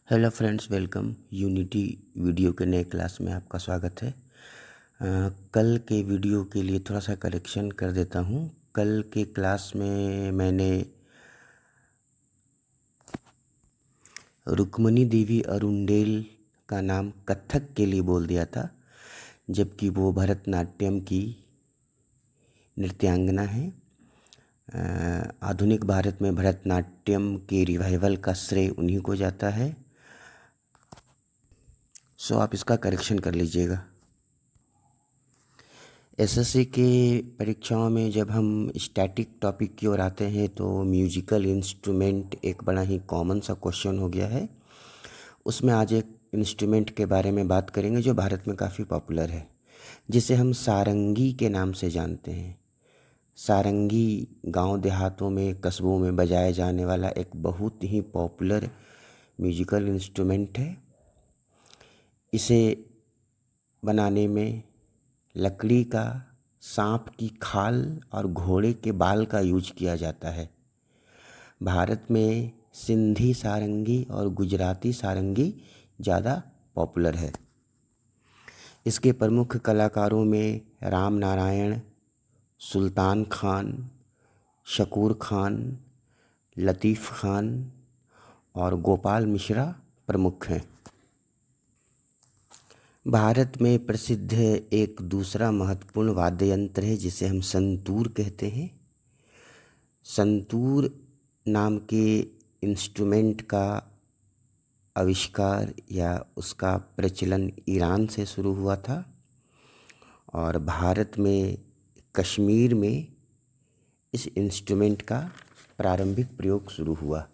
Hello friends, welcome. Unity video के नए class में आपका स्वागत है। कल के वीडियो के लिए थोड़ा सा करेक्शन कर देता हूँ। कल के क्लास में मैंने रुक्मणी देवी अरुंडेल का नाम कथक के लिए बोल दिया था, जबकि वो भरतनाट्यम की नृत्यांगना है। आधुनिक भारत में भरतनाट्यम के रिवाइवल का श्रेय उन्हीं को जाता है। सो आप इसका करेक्शन कर लीजिएगा। एसएससी के परीक्षाओं में जब हम स्टैटिक टॉपिक की ओर आते हैं तो म्यूजिकल इंस्ट्रूमेंट एक बड़ा ही कॉमन सा क्वेश्चन हो गया है। उसमें आज एक इंस्ट्रूमेंट के बारे में बात करेंगे जो भारत में काफ़ी पॉपुलर है, जिसे हम सारंगी के नाम से जानते हैं। सारंगी गांव देहातों में, कस्बों में बजाया जाने वाला एक बहुत ही पॉपुलर म्यूजिकल इंस्ट्रूमेंट है। इसे बनाने में लकड़ी का, सांप की खाल और घोड़े के बाल का यूज किया जाता है। भारत में सिंधी सारंगी और गुजराती सारंगी ज़्यादा पॉपुलर है। इसके प्रमुख कलाकारों में राम नारायण, सुल्तान खान, शकूर खान, लतीफ़ खान और गोपाल मिश्रा प्रमुख हैं। भारत में प्रसिद्ध एक दूसरा महत्वपूर्ण वाद्य यंत्र है जिसे हम संतूर कहते हैं। संतूर नाम के इंस्ट्रूमेंट का आविष्कार या उसका प्रचलन ईरान से शुरू हुआ था और भारत में कश्मीर में इस इंस्ट्रूमेंट का प्रारंभिक प्रयोग शुरू हुआ।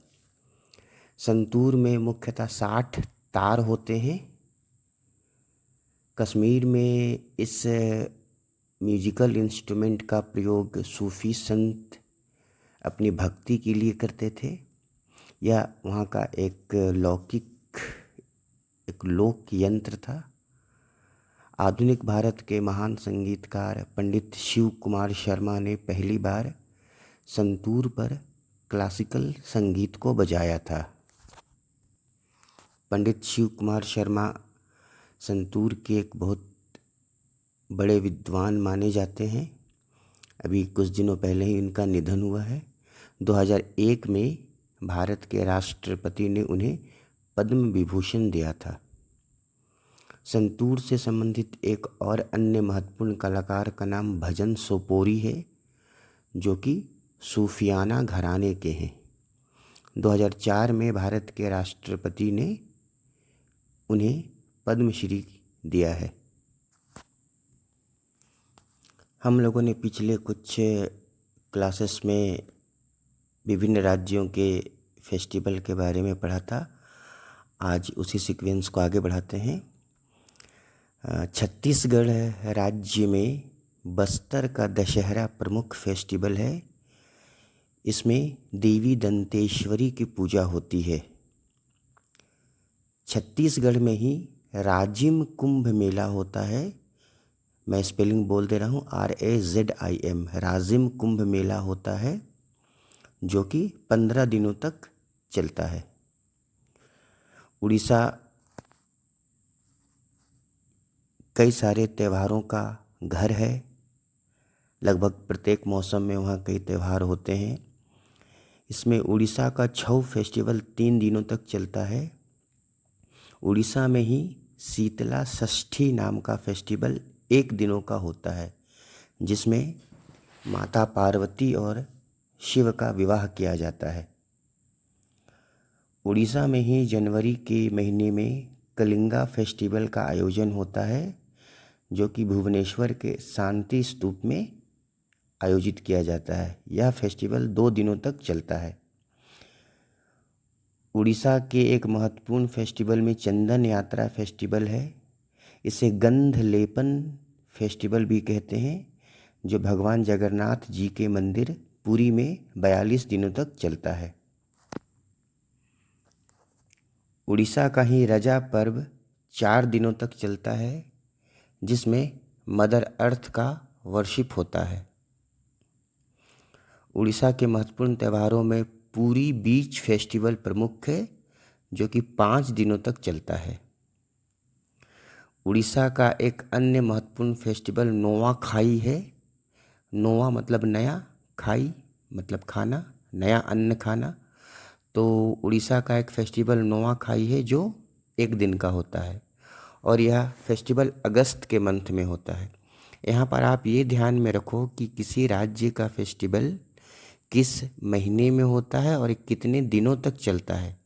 संतूर में मुख्यतः 60 तार होते हैं। कश्मीर में इस म्यूजिकल इंस्ट्रूमेंट का प्रयोग सूफ़ी संत अपनी भक्ति के लिए करते थे। यह वहाँ का एक लोक यंत्र था। आधुनिक भारत के महान संगीतकार पंडित शिव कुमार शर्मा ने पहली बार संतूर पर क्लासिकल संगीत को बजाया था। पंडित शिव कुमार शर्मा संतूर के एक बहुत बड़े विद्वान माने जाते हैं। अभी कुछ दिनों पहले ही इनका निधन हुआ है। 2001 में भारत के राष्ट्रपति ने उन्हें पद्म विभूषण दिया था। संतूर से संबंधित एक और अन्य महत्वपूर्ण कलाकार का नाम भजन सोपोरी है, जो कि सूफियाना घराने के हैं। 2004 में भारत के राष्ट्रपति ने उन्हें पद्मश्री दिया है। हम लोगों ने पिछले कुछ क्लासेस में विभिन्न राज्यों के फेस्टिवल के बारे में पढ़ा था। आज उसी सीक्वेंस को आगे बढ़ाते हैं। छत्तीसगढ़ राज्य में बस्तर का दशहरा प्रमुख फेस्टिवल है। इसमें देवी दंतेश्वरी की पूजा होती है। छत्तीसगढ़ में ही राजिम कुंभ मेला होता है। मैं स्पेलिंग बोल दे रहा हूँ, RAZIM। राजिम कुंभ मेला होता है जो कि 15 दिनों तक चलता है। उड़ीसा कई सारे त्योहारों का घर है। लगभग प्रत्येक मौसम में वहाँ कई त्यौहार होते हैं। इसमें उड़ीसा का छऊ फेस्टिवल 3 दिनों तक चलता है। उड़ीसा में ही शीतला षष्ठी नाम का फेस्टिवल 1 दिनों का होता है, जिसमें माता पार्वती और शिव का विवाह किया जाता है। उड़ीसा में ही जनवरी के महीने में कलिंगा फेस्टिवल का आयोजन होता है, जो कि भुवनेश्वर के शांति स्तूप में आयोजित किया जाता है। यह फेस्टिवल 2 दिनों तक चलता है। उड़ीसा के एक महत्वपूर्ण फेस्टिवल में चंदन यात्रा फेस्टिवल है। इसे गंध लेपन फेस्टिवल भी कहते हैं, जो भगवान जगन्नाथ जी के मंदिर पुरी में 42 दिनों तक चलता है। उड़ीसा का ही रजा पर्व 4 दिनों तक चलता है, जिसमें मदर अर्थ का वर्शिप होता है। उड़ीसा के महत्वपूर्ण त्योहारों में पुरी बीच फेस्टिवल प्रमुख है, जो कि 5 दिनों तक चलता है। उड़ीसा का एक अन्य महत्वपूर्ण फेस्टिवल नोआखाई है। नोआ मतलब नया, खाई मतलब खाना, नया अन्न खाना। तो उड़ीसा का एक फेस्टिवल नोआखाई है जो 1 दिन का होता है और यह फेस्टिवल अगस्त के मंथ में होता है। यहाँ पर आप ये ध्यान में रखो कि किसी राज्य का फेस्टिवल किस महीने में होता है और कितने दिनों तक चलता है।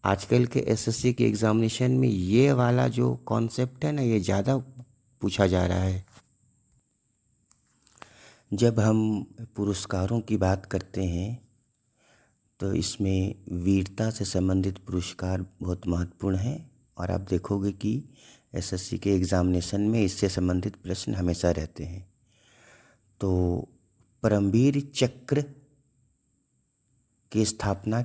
आजकल के एसएससी के एग्ज़ामिनेशन में ये वाला जो कॉन्सेप्ट है ना, ये ज़्यादा पूछा जा रहा है। जब हम पुरस्कारों की बात करते हैं तो इसमें वीरता से संबंधित पुरस्कार बहुत महत्वपूर्ण हैं और आप देखोगे कि एसएससी के एग्ज़ामिनेशन में इससे संबंधित प्रश्न हमेशा रहते हैं। तो परमवीर चक्र की स्थापना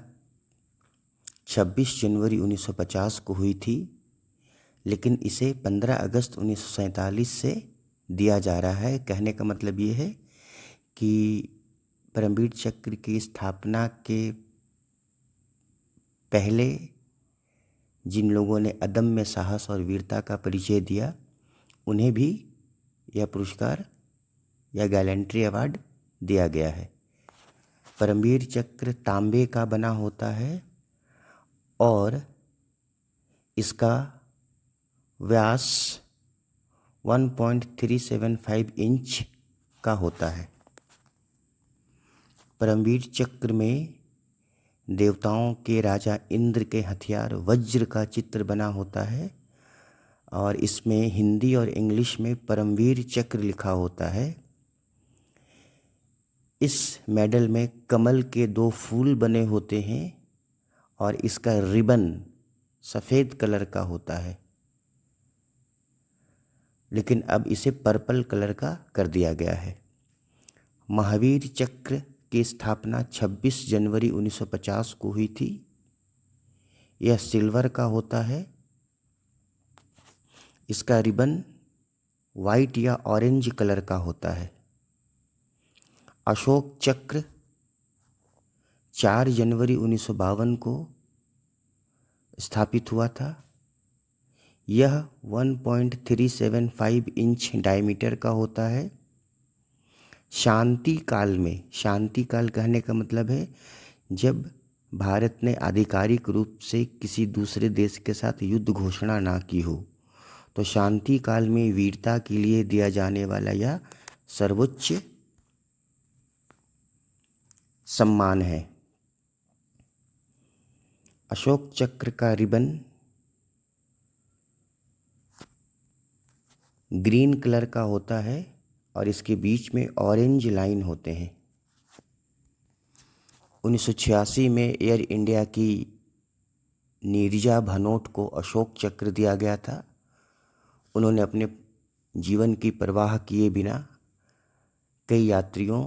26 जनवरी 1950 को हुई थी, लेकिन इसे 15 अगस्त 1947 से दिया जा रहा है। कहने का मतलब ये है कि परमवीर चक्र की स्थापना के पहले जिन लोगों ने अदम्य साहस और वीरता का परिचय दिया, उन्हें भी यह पुरस्कार या गैलेंट्री अवार्ड दिया गया है। परमवीर चक्र तांबे का बना होता है और इसका व्यास 1.375 इंच का होता है। परमवीर चक्र में देवताओं के राजा इंद्र के हथियार वज्र का चित्र बना होता है और इसमें हिंदी और इंग्लिश में परमवीर चक्र लिखा होता है। इस मेडल में कमल के 2 फूल बने होते हैं और इसका रिबन सफ़ेद कलर का होता है, लेकिन अब इसे पर्पल कलर का कर दिया गया है। महावीर चक्र की स्थापना 26 जनवरी 1950 को हुई थी। यह सिल्वर का होता है। इसका रिबन वाइट या ऑरेंज कलर का होता है। अशोक चक्र 4 जनवरी 1952 को स्थापित हुआ था। यह 1.375 इंच डायमीटर का होता है। शांति काल में, शांति काल कहने का मतलब है जब भारत ने आधिकारिक रूप से किसी दूसरे देश के साथ युद्ध घोषणा ना की हो, तो शांति काल में वीरता के लिए दिया जाने वाला यह सर्वोच्च सम्मान है। अशोक चक्र का रिबन ग्रीन कलर का होता है और इसके बीच में ऑरेंज लाइन होते हैं। 1986 में एयर इंडिया की नीरजा भनोट को अशोक चक्र दिया गया था। उन्होंने अपने जीवन की परवाह किए बिना कई यात्रियों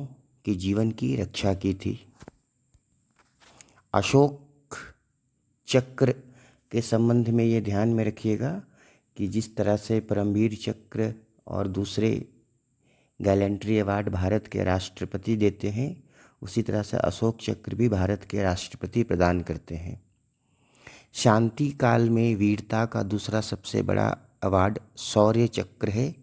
के जीवन की रक्षा की थी। अशोक चक्र के संबंध में ये ध्यान में रखिएगा कि जिस तरह से परमवीर चक्र और दूसरे गैलेंट्री अवार्ड भारत के राष्ट्रपति देते हैं, उसी तरह से अशोक चक्र भी भारत के राष्ट्रपति प्रदान करते हैं। शांति काल में वीरता का दूसरा सबसे बड़ा अवार्ड शौर्य चक्र है।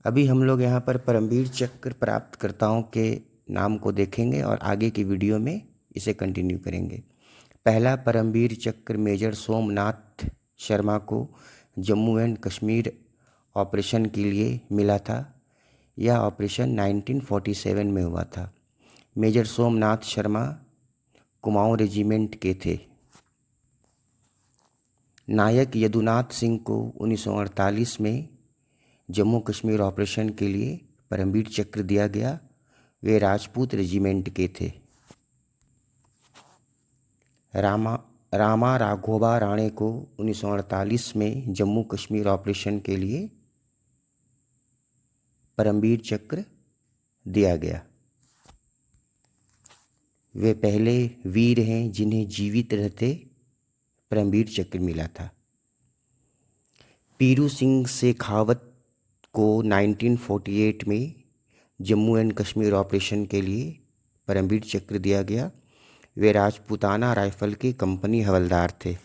अभी हम लोग यहाँ पर परमवीर चक्र प्राप्तकर्ताओं के नाम को देखेंगे और आगे की वीडियो में इसे कंटिन्यू करेंगे। पहला परमवीर चक्र मेजर सोमनाथ शर्मा को जम्मू एंड कश्मीर ऑपरेशन के लिए मिला था। यह ऑपरेशन 1947 में हुआ था। मेजर सोमनाथ शर्मा कुमाऊं रेजिमेंट के थे। नायक यदुनाथ सिंह को 1948 में जम्मू कश्मीर ऑपरेशन के लिए परमवीर चक्र दिया गया। वे राजपूत रेजिमेंट के थे। रामा राघोबा राणे को 1948 में जम्मू कश्मीर ऑपरेशन के लिए परमवीर चक्र दिया गया। वे पहले वीर हैं जिन्हें जीवित रहते परमवीर चक्र मिला था। पीरू सिंह शेखावत को 1948 में जम्मू एंड कश्मीर ऑपरेशन के लिए परमवीर चक्र दिया गया। वे राजपूताना राइफल के कंपनी हवलदार थे।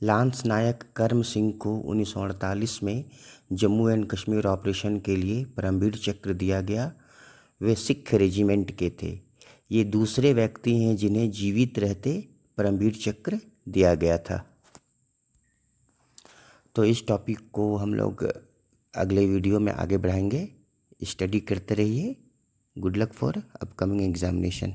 लांस नायक करम सिंह को 1948 में जम्मू एंड कश्मीर ऑपरेशन के लिए परमवीर चक्र दिया गया। वे सिख रेजिमेंट के थे। ये दूसरे व्यक्ति हैं जिन्हें जीवित रहते परमवीर चक्र दिया गया था। तो इस टॉपिक को हम लोग अगले वीडियो में आगे बढ़ाएंगे। स्टडी करते रहिए। Good luck for upcoming examination.